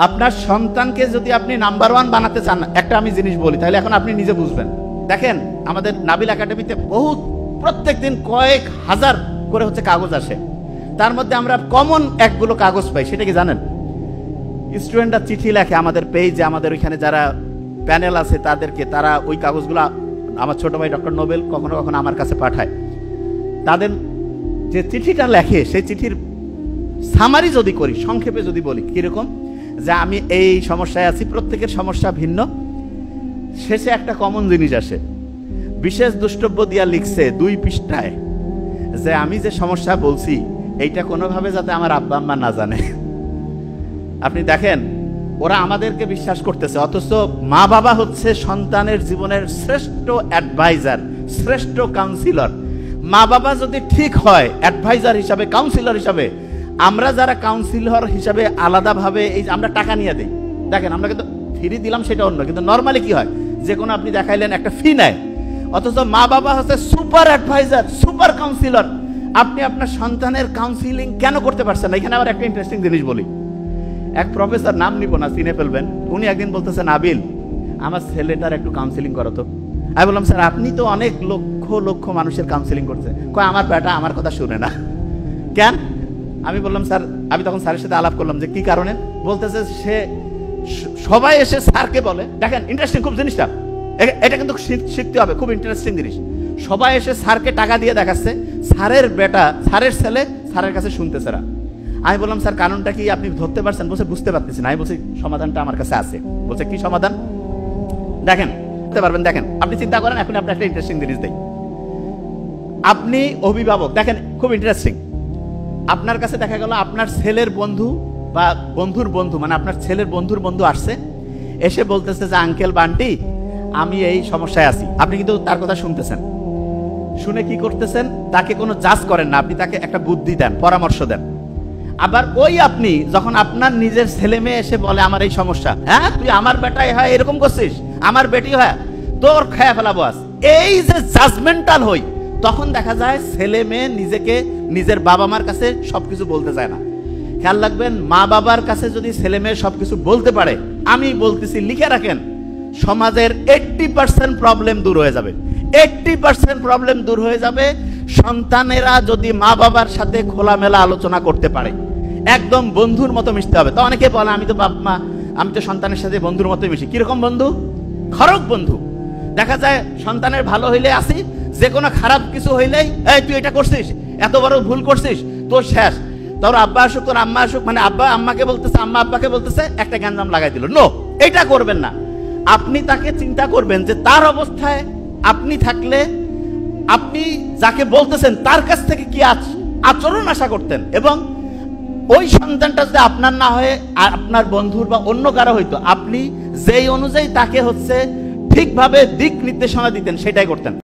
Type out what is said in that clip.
আপনার সন্তানকে যদি আপনি নাম্বার 1 বানাতে চান, একটা আমি জিনিস বলি, তাহলে এখন আপনি নিজে বুঝবেন। দেখেন, আমাদের নাবিল একাডেমিতে বহুত প্রত্যেকদিন কয়েক হাজার করে হচ্ছে কাগজ আসে। তার মধ্যে আমরা কমন একগুলো কাগজ পাই, সেটা কি জানেন? স্টুডেন্টরা চিঠি লেখে আমাদের পেজে, আমাদের ওইখানে যারা প্যানেল আছে তাদেরকে, তারা ওই কাগজগুলো আমার ছোট ভাই ডক্টর নোবেল কখনো কখনো আমার কাছে পাঠায়। তাদের যে চিঠিটা লেখে, সেই চিঠির সামারি যদি করি, সংক্ষেপে যদি বলি, কিরকম যে আমি এই সমস্যায় আছি, প্রত্যেকের সমস্যা ভিন্ন, শেষে একটা কমন জিনিস আসে। বিশেষ দ্রষ্টব্য দিয়া লিখছে 2 পৃষ্ঠায় যে আমি যে সমস্যা বলছি এইটা কোনোভাবে যাতে আমার আব্বা আম্মা না জানে। আপনি দেখেন, ওরা আমাদেরকে বিশ্বাস করতেছে, অথচ মা বাবা হচ্ছে সন্তানের জীবনের শ্রেষ্ঠ অ্যাডভাইজার, শ্রেষ্ঠ কাউন্সিলর। মা বাবা যদি ঠিক হয় অ্যাডভাইজার হিসাবে, কাউন্সিলর হিসাবে, আমরা যারা কাউন্সিলর হিসাবে আলাদাভাবে এই আমরা টাকা নিয়ে দিই। দেখেন, আমরা কিন্তু ফ্রি দিলাম সেটা অন্য, কিন্তু নর্মালি কি হয়, যে কোনো আপনি দেখাইলেন একটা ফি নেয়, অথচ মা বাবা হচ্ছে সুপার অ্যাডভাইজার, সুপার কাউন্সিলর। আপনি আপনার সন্তানের কাউন্সিলিং কেন করতে পারছেন না? এখানে আবার একটা ইন্টারেস্টিং জিনিস বলি। এক প্রফেসর, নাম নিব না, চিনে ফেলবেন, উনি একদিন বলতেছেন, নাবিল আমার ছেলেটার একটু কাউন্সিলিং করো তো। আমি বললাম, স্যার আপনি তো অনেক লক্ষ লক্ষ মানুষের কাউন্সিলিং করছেন। কয় আমার বেটা আমার কথা শুনে না। কেন? আমি বললাম, স্যার, আমি তখন স্যারের সাথে আলাপ করলাম যে কি কারণে। বলতেছে সে সবাই এসে স্যারকে বলে, দেখেন ইন্টারেস্টিং খুব জিনিসটা, এটা কিন্তু শিখতে হবে, খুব ইন্টারেস্টিং জিনিস। সবাই এসে স্যারকে টাকা দিয়ে দেখাচ্ছে, স্যারের বেটা, স্যারের ছেলে স্যারের কাছে শুনতেছে না। আমি বললাম, স্যার কারণটা কি আপনি ধরতে পারছেন? বলছে বুঝতে পারতেছি না। আমি বলছি সমাধানটা আমার কাছে আছে। বলছে কি সমাধান? দেখেন, বুঝতে পারবেন। দেখেন, আপনি চিন্তা করেন, এখন আপনি একটা ইন্টারেস্টিং জিনিস দেই। আপনি অভিভাবক, দেখেন খুব ইন্টারেস্টিং। আপনার কাছে দেখা গেল আপনার ছেলের বন্ধু বা বন্ধুর বন্ধু, মানে আপনার ছেলের বন্ধুর বন্ধু আসছে, এসে বলতেছে যে আঙ্কেল বান্টি আমি এই সমস্যায় আছি। আপনি কিন্তু তার কথা শুনতেছেন, শুনে কি করতেছেন? তাকে কোনো জাজ করেন না, আপনি তাকে একটা বুদ্ধি দেন, পরামর্শ দেন। আবার ওই আপনি যখন আপনার নিজের ছেলে মেয়ে এসে বলে আমার এই সমস্যা, হ্যাঁ তুই আমার বেটাই হয় এরকম করছিস, আমার বেটি হয়, তোর খেয়া ফেলাবো আজ, এই যে জাজমেন্টাল হই, তখন দেখা যায় ছেলে মেয়ে নিজেকে নিজের বাবা মার কাছে সবকিছু বলতে চায় না। খেয়াল রাখবেন, মা বাবার কাছে যদি ছেলে মেয়ে সবকিছু বলতে পারে, আমি বলতেছি লিখে রাখেন, সমাজের 80% প্রবলেম দূর হয়ে যাবে। 80% প্রবলেম দূর হয়ে যাবে সন্তানেরা যদি মা বাবার সাথে খোলামেলা আলোচনা করতে পারে। একদম বন্ধুর মতো মিশতে হবে। তো অনেকে বলে আমি তো বাপ মা, আমি তো সন্তানের সাথে বন্ধুর মতো মিশি। কিরকম বন্ধু? খরক বন্ধু। দেখা যায় সন্তানের ভালো হইলে আসি, যে কোনো খারাপ কিছু হইলেই এই তুই এটা করছিস, এত বড় ভুল করছিস, তোর শেষ। তোর আব্বা আসুক, তোর আম্মা আসুক, মানে আব্বা আম্মাকে বলতেছে, আম্মা আব্বাকে বলতেছে, একটা গ্যাঞ্জাম লাগাই দিল। নো, এটা করবেন না। আপনি তাকে চিন্তা করবেন যে তার অবস্থায় আপনি থাকলে আপনি যাকে বলতেছেন তার কাছ থেকে কি আচরণ আশা করতেন, এবং ওই সন্তানটা যদি আপনার না হয়ে আপনার বন্ধুর বা অন্য কারো হইতো, আপনি যেই অনুযায়ী তাকে হচ্ছে ঠিকভাবে দিক নির্দেশনা দিতেন, সেটাই করতেন।